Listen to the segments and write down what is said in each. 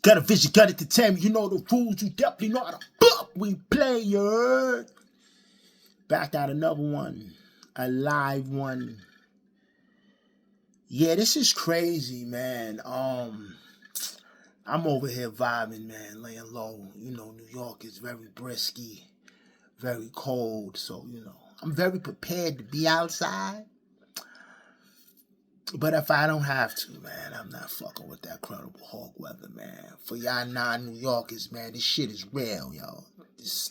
Got a vision, got entertainment. You know the rules. You definitely know how to fuck we play, you heard? Back out another one. A live one. Yeah, this is crazy, man. I'm over here vibing, man, laying low. You know, New York is very brisky, very cold. So, you know, I'm very prepared to be outside. But if I don't have to, man, I'm not fucking with that credible hawk weather, man. For y'all non-New Yorkers, man, this shit is real, yo. It's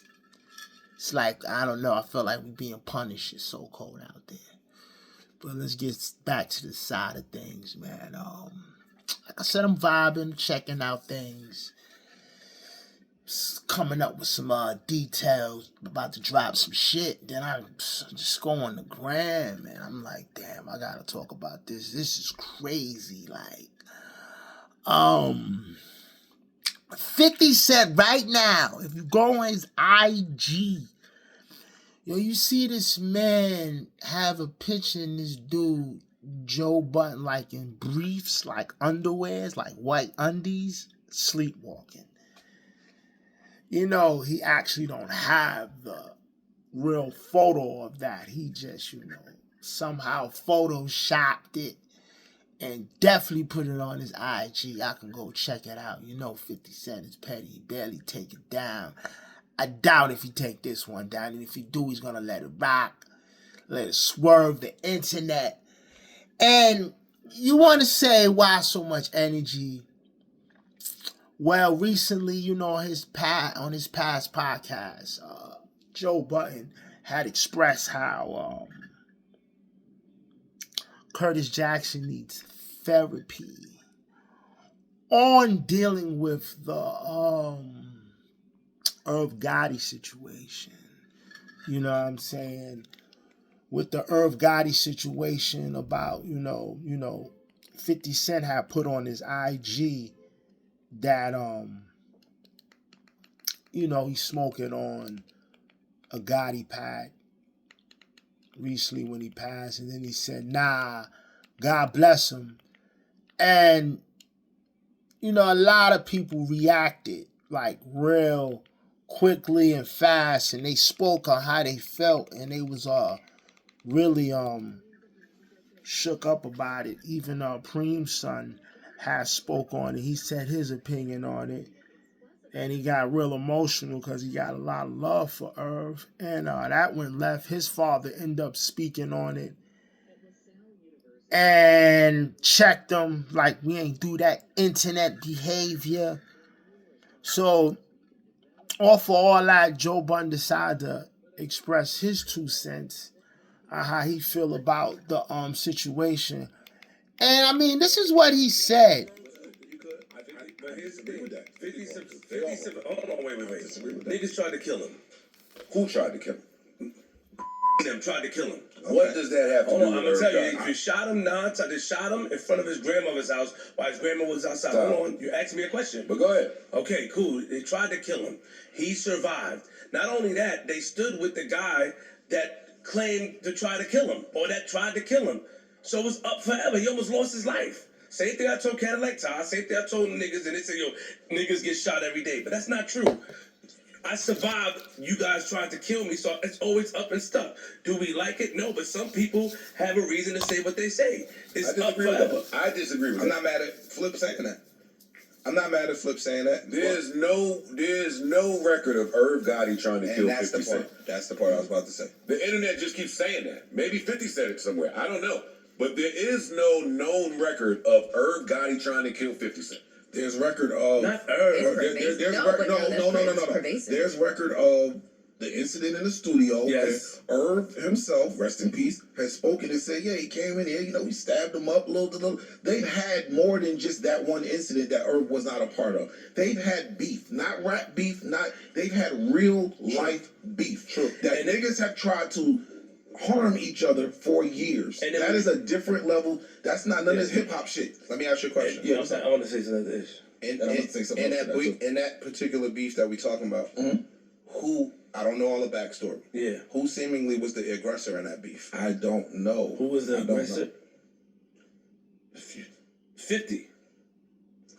like, I don't know, I feel like we're being punished. It's so cold out there. But let's get back to the side of things, man. Like I said, I'm vibing, checking out things. Coming up with some details, about to drop some shit. Then I just go on the gram, man. I'm like, damn, I gotta talk about this. This is crazy. Like, 50 Cent right now, if you go on his IG, yo, you see this man have a picture in this dude, Joe Budden, like in briefs, like underwears, like white undies, sleepwalking. You know, he actually don't have the real photo of that. He just, you know, somehow photoshopped it and definitely put it on his IG. I can go check it out. You know 50 Cent is petty. He barely take it down. I doubt if he take this one down. And if he do, he's going to let it rock. Let it swerve the internet. And you want to say why so much energy? Well, recently, you know, on his past podcast, Joe Budden had expressed how Curtis Jackson needs therapy on dealing with the Irv Gotti situation. You know what I'm saying? With the Irv Gotti situation about, you know, 50 Cent had put on his IG that you know, he's smoking on a Gotti pad recently when he passed, and then he said, nah, God bless him. And you know, a lot of people reacted like real quickly and fast, and they spoke on how they felt, and they was really shook up about it. Even Preem's son has spoke on it. He said his opinion on it. And he got real emotional because he got a lot of love for Irv. And that went left. His father ended up speaking on it and checked him like we ain't do that internet behavior. So off of all that, Joe Budden decided to express his 2 cents on how he feel about the situation. And I mean, this is what he said. But here's the thing with that. 50 Cent, hold on, wait. Niggas tried to kill him. Who tried to kill him? Them tried to kill him. Okay. What does that have to do with I'm gonna tell you, you shot him, they shot him in front of his grandmother's house while his grandma was outside. Hold on, you asked me a question. But go ahead. Okay, cool. They tried to kill him. He survived. Not only that, they stood with the guy that claimed to try to kill him, or that tried to kill him. So it was up forever. He almost lost his life. Same thing I told Cadillac Ty, same thing I told niggas, and they say, yo, niggas get shot every day. But that's not true. I survived. You guys tried to kill me, so it's always up and stuck. Do we like it? No, but some people have a reason to say what they say. It's up forever. I disagree with that. I'm not mad at Flip saying that. I'm not mad at Flip saying that. There's no record of Irv Gotti trying to kill 50 Cent. That's the part I was about to say. The internet just keeps saying that. Maybe 50 said it somewhere. I don't know. But there is no known record of Irv Gotti trying to kill 50 Cent. There's record of... Not Irv. No. There's record of the incident in the studio. Yes. Irv himself, rest in peace, has spoken and said, yeah, he came in here, you know, he stabbed him up a little. They've had more than just that one incident that Irv was not a part of. They've had beef, not rap beef, they've had real life beef. True. That niggas have tried to harm each other for years. And that is a different level. That's not none of this hip hop shit. Let me ask you a question. Yeah, I want to say something to this. In that particular beef that we talking about, who, I don't know all the backstory. Yeah. Who seemingly was the aggressor in that beef? I don't know. Who was the aggressor? 50.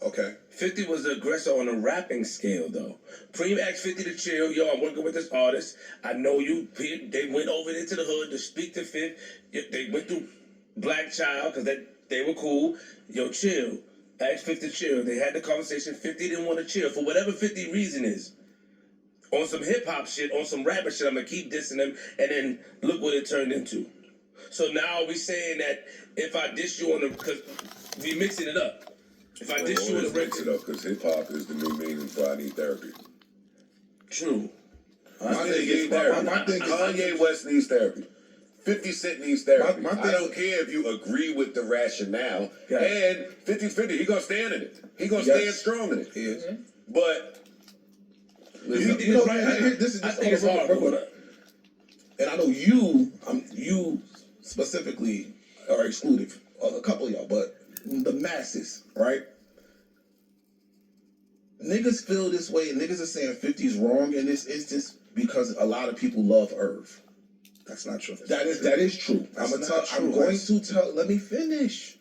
Okay. 50 was the aggressor on a rapping scale, though. Preem asked 50 to chill. Yo, I'm working with this artist. I know you. They went over into the hood to speak to 50. They went through Black Child because they were cool. Yo, chill. Asked 50 to chill. They had the conversation. 50 didn't want to chill for whatever 50 reason is. On some hip-hop shit, on some rapper shit, I'm going to keep dissing them, and then look what it turned into. So now we saying that if I diss you on the... Because we mixing it up. If I diss you on the mix it record... up, because hip-hop is the new meaning for I need therapy. True. Kanye West needs therapy. 50 Cent needs therapy. I don't care if you agree with the rationale. And 50-50, he gonna stand in it. He gonna stand strong in it. He is. But you know, this is hard. And I know you specifically are excluded, a couple of y'all, but the masses, right? Niggas feel this way, and niggas are saying 50's wrong in this instance because a lot of people love Irv. That's not true. That is true. I'm going to tell. Let me finish.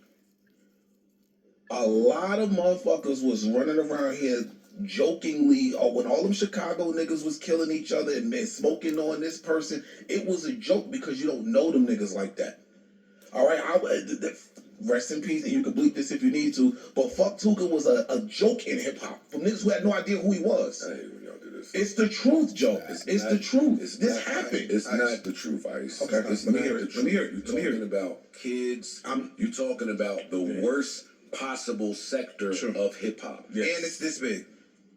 A lot of motherfuckers was running around here jokingly, or when all them Chicago niggas was killing each other and smoking on this person, it was a joke because you don't know them niggas like that. All right, rest in peace, and you can bleep this if you need to. But fuck Tuka was a joke in hip hop from niggas who had no idea who he was. I hate when y'all do this. It's the truth, Joe. It's the truth. This happened. It's not the truth, Ice. Okay, it's let me not hear the it. truth. You're talking about kids. You're talking about the worst possible sector of hip hop. And it's this big.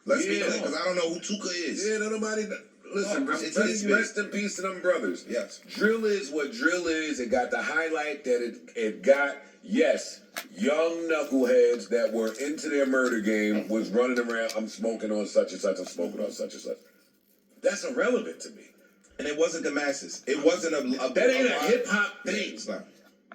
Let's be clear, because I don't know who Tuka is. Yeah, nobody. Listen, rest in peace to them brothers. Yes. Drill is what drill is. It got the highlight that it got. Yes, young knuckleheads that were into their murder game was running around. I'm smoking on such and such. I'm smoking on such and such. That's irrelevant to me. And it wasn't the masses. It wasn't that ain't a hip hop thing. It's not.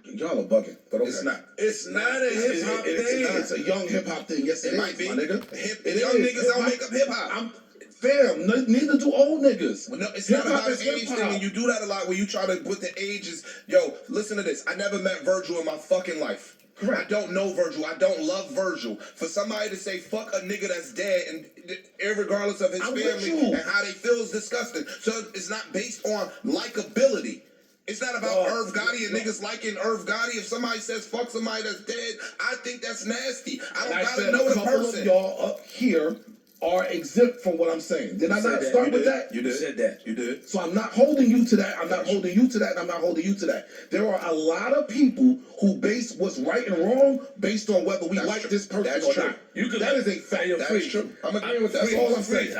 Y'all are bugging, but okay. It's not. It's not a hip hop thing. It's a young hip hop thing. Yes, it might be. My nigga. Young niggas don't make up hip hop. Fam, neither do old niggas. Well, no, it's not about an age thing, and you do that a lot where you try to put the ages. Yo, listen to this. I never met Virgil in my fucking life. Correct. I don't know Virgil. I don't love Virgil. For somebody to say fuck a nigga that's dead, and irregardless of his family and how they feel, is disgusting. So it's not based on likability. It's not about Irv Gotti and niggas liking Irv Gotti. If somebody says fuck somebody that's dead, I think that's nasty. I don't gotta know the person. Of y'all up here are exempt from what I'm saying. Did I not start with that? You said that. You did. So I'm not holding you to that. I'm not holding you to that. And I'm not holding you to that. There are a lot of people who base what's right and wrong based on whether we like this person or not. That is a fact. That's true. I'm agreeing with that. That's all I'm saying.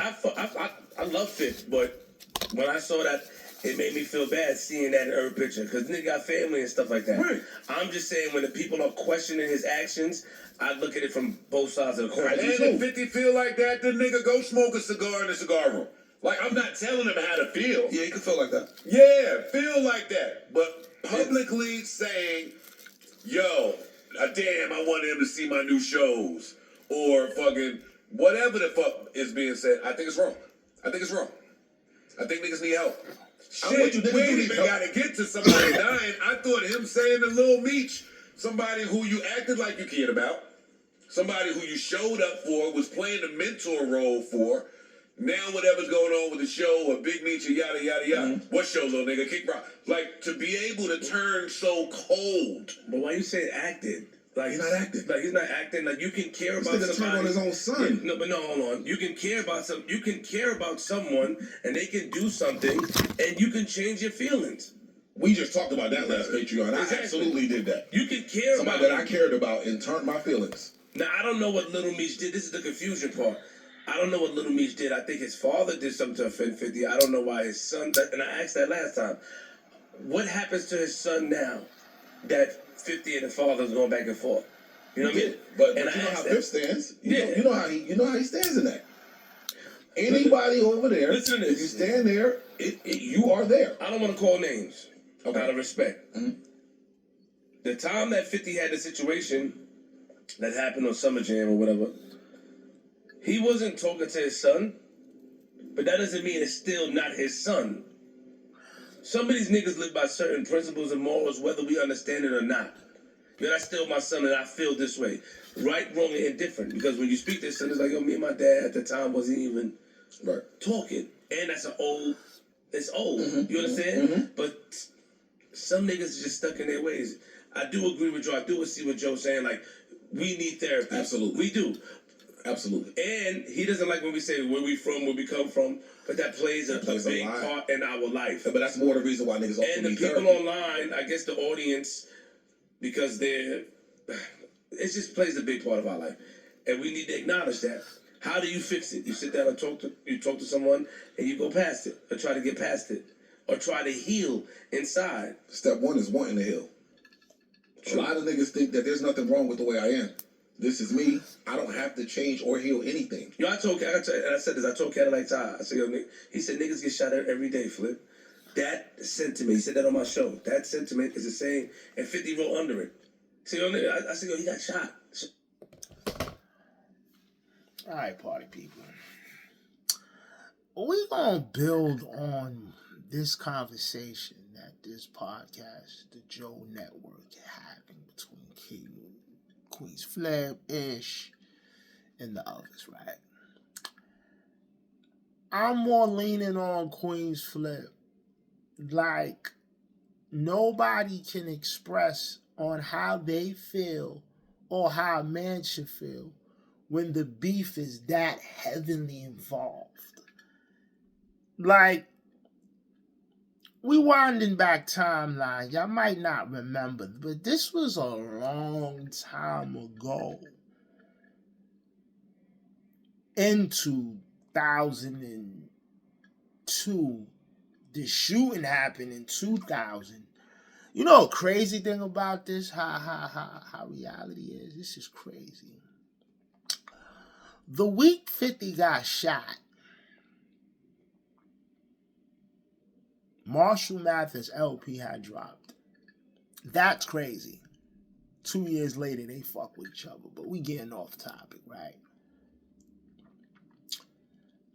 I love Fifth, but when I saw that, it made me feel bad seeing that in Irv picture because nigga got family and stuff like that. Right. I'm just saying when the people are questioning his actions, I look at it from both sides of the coin. And if 50 feel like that, then nigga go smoke a cigar in the cigar room. Like, I'm not telling him how to feel. Yeah, you can feel like that. Yeah, feel like that. But publicly saying, yo, damn, I wanted him to see my new shows. Or fucking whatever the fuck is being said, I think it's wrong. I think it's wrong. I think niggas need help. Shit, we ain't even gotta get to somebody dying. I thought him saying to Lil Meech, somebody who you acted like you cared about, somebody who you showed up for, was playing the mentor role for. Now whatever's going on with the show or Big Meech or yada yada yada. What show, little nigga? Kick rock. Like to be able to turn so cold. But why you say acted? Like he's not acting. Like he's not acting. Like you can care about somebody. Turn on his own son. Yeah, no, hold on. You can care about You can care about someone, and they can do something, and you can change your feelings. We just talked about that last Patreon. I absolutely did that. You can care somebody about that I cared about and turned my feelings. Now I don't know what Little Meech did. This is the confusion part. I don't know what Little Meech did. I think his father did something to offend 50. I don't know why his son. And I asked that last time. What happens to his son now that 50 and the father is going back and forth? You know what I mean? But you know how Fifth stands. You know how he stands in that. Anybody over there, listen to this. If you stand there, you are there. I don't want to call names. Out of respect. The time that 50 had the situation that happened on Summer Jam or whatever, he wasn't talking to his son, but that doesn't mean it's still not his son. Some of these niggas live by certain principles and morals, whether we understand it or not. You're not still my son, and I feel this way. Right, wrong, and indifferent. Because when you speak to your son, it's like, yo, me and my dad at the time wasn't even talking. And that's it's old. You understand? But some niggas are just stuck in their ways. I do agree with Joe. I do see what Joe's saying. Like, we need therapy. Absolutely. We do. Absolutely. And he doesn't like when we say where we from, where we come from, but that plays a big part in our life. But that's more the reason why niggas also and the need people therapy. online, I guess the audience, because it just plays a big part of our life. And we need to acknowledge that. How do you fix it? You sit down and talk to someone and you go past it, or try to get past it, or try to heal inside. Step one is wanting to heal. True. A lot of niggas think that there's nothing wrong with the way I am. This is me. I don't have to change or heal anything. Yo, I told Cadillac Ty, I said, yo, he said, niggas get shot at every day, Flip. That sentiment, he said that on my show, that sentiment is the same, and 50 wrote under it. So, yo, I said, yo, he got shot. All right, party people. We're going to build on this conversation that this podcast, the Joe Network, having between Queens Flip, Ish, and the others, right? I'm more leaning on Queens Flip. Like, nobody can express on how they feel or how a man should feel when the beef is that heavily involved. Like, we winding back timeline. Y'all might not remember, but this was a long time ago. In 2002, the shooting happened in 2000. You know a crazy thing about this? How reality is? This is crazy. The week 50 got shot, Marshall Mathers LP had dropped. That's crazy. 2 years later, they fuck with each other. But we getting off topic, right?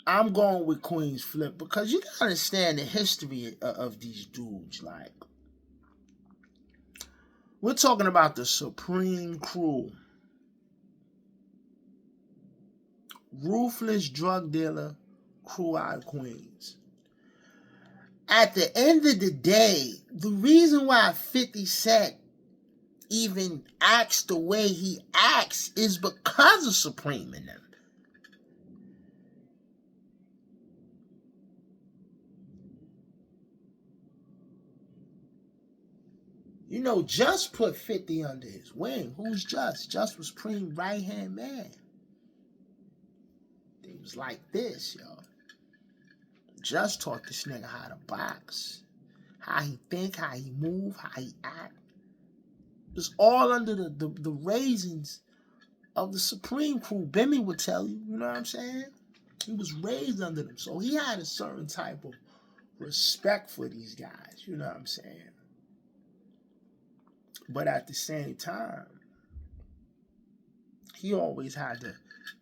I'm going with Queens Flip because you gotta understand the history of these dudes. Like, we're talking about the Supreme Crew. Ruthless drug dealer crew out of Queens. At the end of the day, the reason why 50 Cent even acts the way he acts is because of Supreme and them. You know, Just put 50 under his wing. Who's Just? Just was Supreme's right-hand man. It was like this, yo. Just taught this nigga how to box, how he think, how he move, how he act. It's all under the raisins of the Supreme Crew. Bimmy would tell you, you know what I'm saying? He was raised under them, so he had a certain type of respect for these guys, you know what I'm saying? But at the same time, he always had to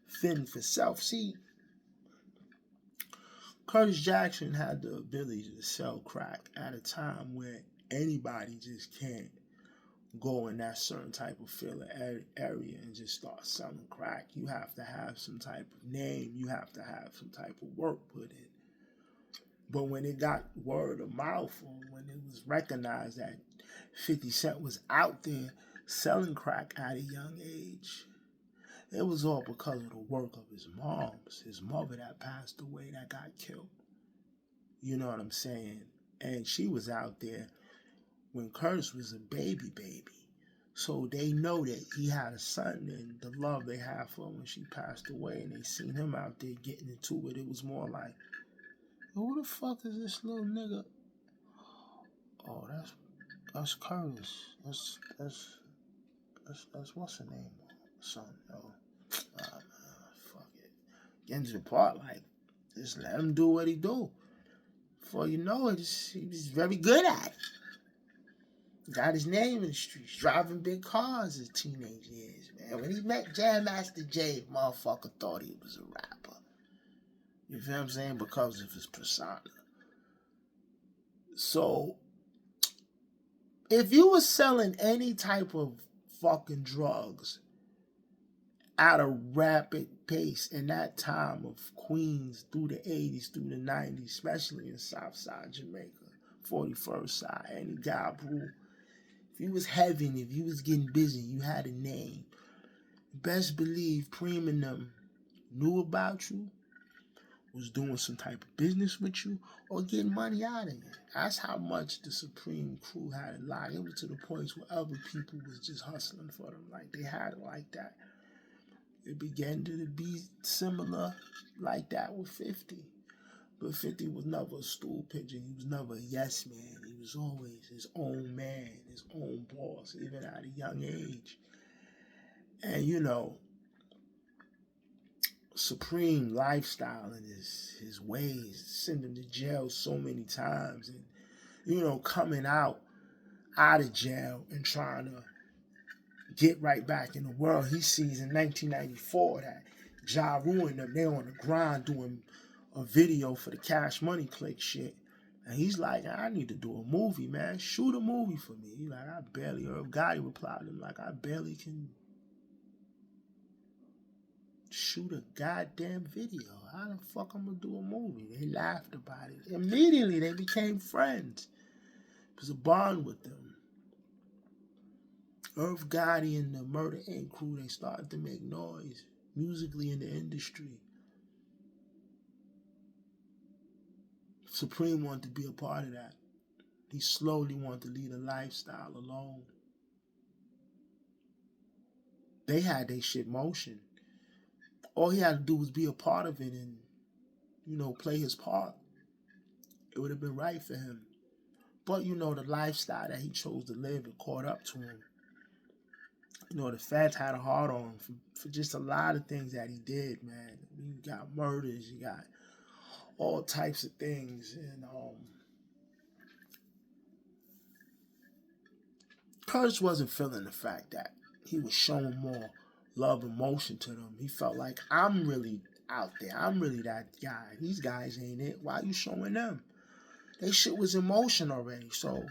fend for self. See, Curtis Jackson had the ability to sell crack at a time where anybody just can't go in that certain type of filler area and just start selling crack. You have to have some type of name. You have to have some type of work put in. But when it got word of mouth, or when it was recognized that 50 Cent was out there selling crack at a young age, it was all because of the work of his moms. His mother that passed away, that got killed. You know what I'm saying? And she was out there when Curtis was a baby. So they know that he had a son, and the love they had for him when she passed away, and they seen him out there getting into it. It was more like, who the fuck is this little nigga? Oh, that's Curtis. That's what's her name? Son, yo. Fuck it. Getting to the part, like, just let him do what he do. Before you know it, he's very good at it. Got his name in the streets, driving big cars in teenage years, man. When he met Jam Master Jay, motherfucker thought he was a rapper. You feel what I'm saying? Because of his persona. So, if you were selling any type of fucking drugs at a rapid pace in that time of Queens through the 80s, through the 90s, especially in Southside Jamaica, 41st side, any guy, bro. If you was heavy, if you was getting busy, you had a name. Best believe Preem and them knew about you, was doing some type of business with you, or getting money out of you. That's how much the Supreme crew had it locked. It was to the point where other people was just hustling for them. Like, they had it like that. It began to be similar like that with 50. But 50 was never a stool pigeon. He was never a yes man. He was always his own man, his own boss, even at a young age. And, you know, Supreme lifestyle and his ways send him to jail so many times. And, you know, coming out of jail and trying to get right back in the world. He sees in 1994 that Ja Rule and them, they on the grind doing a video for the Cash Money Click shit. And he's like, I need to do a movie, man. Shoot a movie for me. He's like, I barely, or Gotti replied to him, like, I barely can shoot a goddamn video. How the fuck I'm gonna do a movie? They laughed about it. Immediately, they became friends. It was a bond with them. Irv Gotti and the Murder Inc. crew, they started to make noise musically in the industry. Supreme wanted to be a part of that. He slowly wanted to lead a lifestyle alone. They had their shit motion. All he had to do was be a part of it and, you know, play his part. It would have been right for him. But, you know, the lifestyle that he chose to live, it caught up to him. You know, the feds had a hard on him for just a lot of things that he did, man. You got murders, you got all types of things. And Curtis wasn't feeling the fact that he was showing more love and emotion to them. He felt like, I'm really out there. I'm really that guy. These guys ain't it. Why are you showing them? They shit was in motion already. So,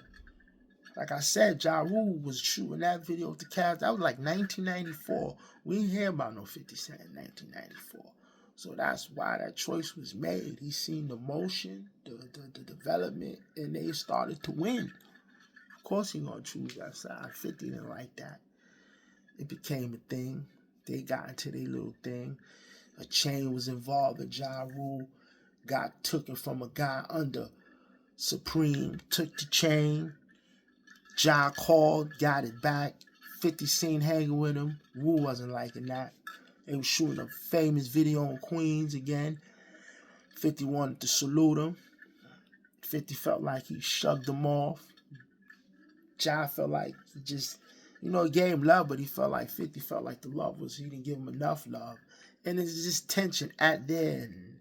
like I said, Ja Rule was shooting that video with the Cavs. That was like 1994. We didn't hear about no 50 Cent in 1994. So that's why that choice was made. He seen the motion, the development, and they started to win. Of course he gonna choose that side. 50 didn't like that. It became a thing. They got into their little thing. A chain was involved, and Ja Rule got taken from a guy under Supreme, took the chain. Ja called, got it back. 50 seen hanging with him. Rule wasn't liking that. They was shooting a famous video in Queens again. 50 wanted to salute him. 50 felt like he shrugged him off. Ja felt like he just, you know, he gave him love, but he felt like 50 felt like the love was, he didn't give him enough love. And there's just tension at there and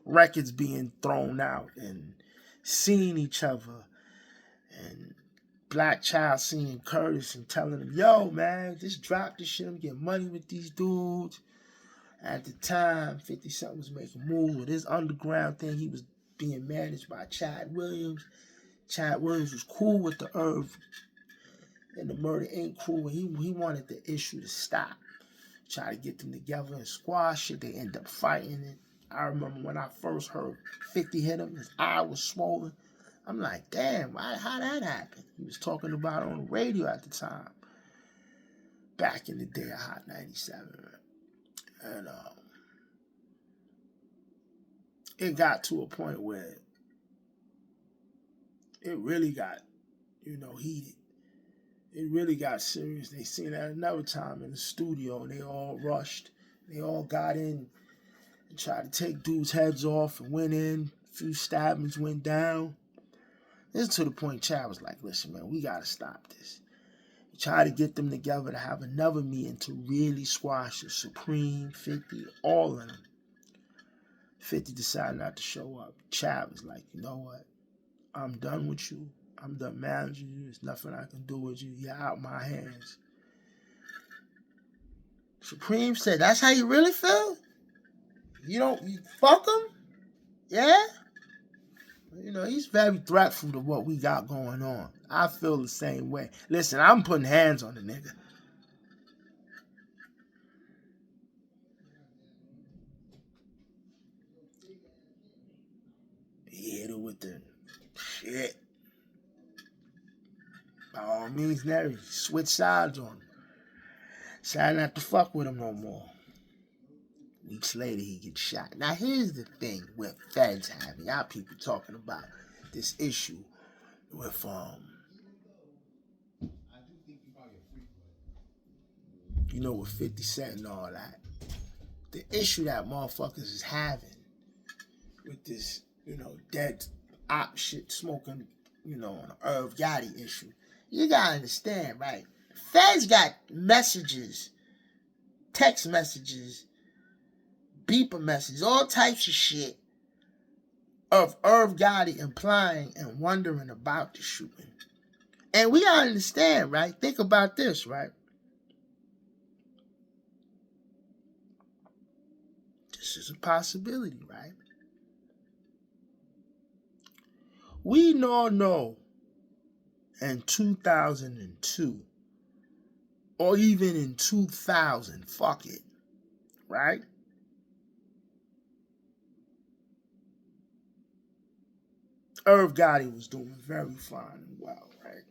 records being thrown out and seeing each other. And Black Child seeing Curtis and telling him, yo, man, just drop this shit. I'm getting money with these dudes. At the time, 50 Cent was making moves with his underground thing. He was being managed by Chad Williams. Chad Williams was cool with the Irv and the Murder Inc. crew. And he wanted the issue to stop. Try to get them together and squash it. They end up fighting it. I remember when I first heard 50 hit him, his eye was swollen. I'm like, damn, how that happened? He was talking about it on the radio at the time. Back in the day of Hot 97. And it got to a point where it really got, you know, heated. It really got serious. They seen that another time in the studio, and they all rushed. They all got in and tried to take dudes' heads off and went in. A few stabbings went down. This is to the point Chad was like, listen, man, we got to stop this. He tried to get them together to have another meeting to really squash it. Supreme, 50, all of them. 50 decided not to show up. Chad was like, you know what? I'm done with you. I'm done managing you. There's nothing I can do with you. You're out my hands. Supreme said, that's how you really feel? You fuck him? Yeah? You know, he's very threatful to what we got going on. I feel the same way. Listen, I'm putting hands on the nigga. something, shit, by all means, Nary, switch sides on him. Decided not to fuck with him no more. Weeks later, he gets shot. Now, here's the thing with feds having. Y'all people talking about this issue with, with 50 Cent and all that. The issue that motherfuckers is having with this, dead op shit smoking, on the Irv Gotti issue. You gotta understand, right? Feds got messages, text messages, beeper messages, all types of shit of Irv Gotti implying and wondering about the shooting. And we gotta understand, right? Think about this, right? This is a possibility, right? We all know in 2002 or even in 2000, fuck it, right? Irv Gotti was doing very fine and well, right?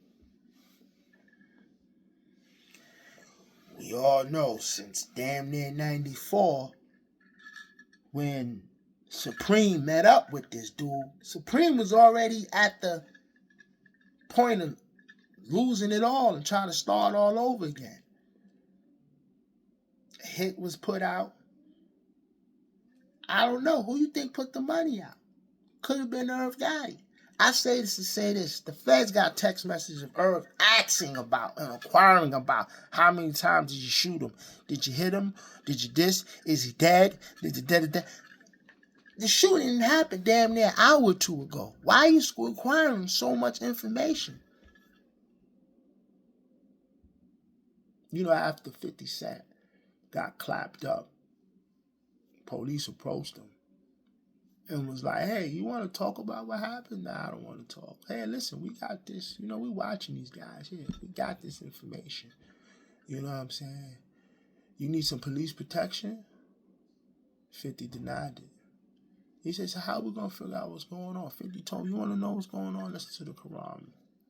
We all know since damn near 94, when Supreme met up with this dude, Supreme was already at the point of losing it all and trying to start all over again. A hit was put out. I don't know. Who you think put the money out? Could have been Irv Gotti. I say this to say this. The feds got text messages of Irv asking about and inquiring about how many times did you shoot him? Did you hit him? Did you this? Is he dead? The shooting didn't happen damn near an hour or two ago. Why are you requiring so much information? After 50 Cent got clapped up, police approached him and was like, hey, you want to talk about what happened? Nah, I don't want to talk. Hey, listen, we got this. We watching these guys here. We got this information. You know what I'm saying? You need some police protection? 50 denied it. He said, so how we going to figure out what's going on? 50 told me, you want to know what's going on? Listen to the Quran.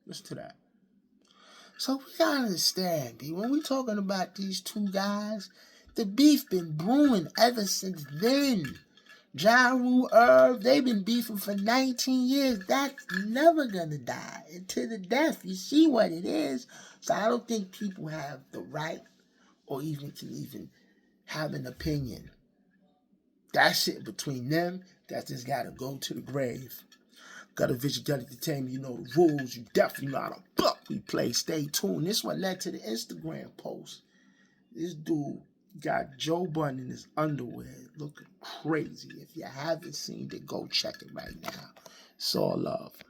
Listen to that. So we got to understand, B, when we talking about these two guys, the beef been brewing ever since then. Ja Rule, Irv, they've been beefing for 19 years. That's never going to die. And to the death, you see what it is. So I don't think people have the right or even can even have an opinion. That shit between them, that just got to go to the grave. Got a vigilante entertainment, you know the rules. You definitely know how to fuck we play. Stay tuned. This one led to the Instagram post. This dude got Joe Budden in his underwear looking crazy. If you haven't seen it, go check it right now. It's all love.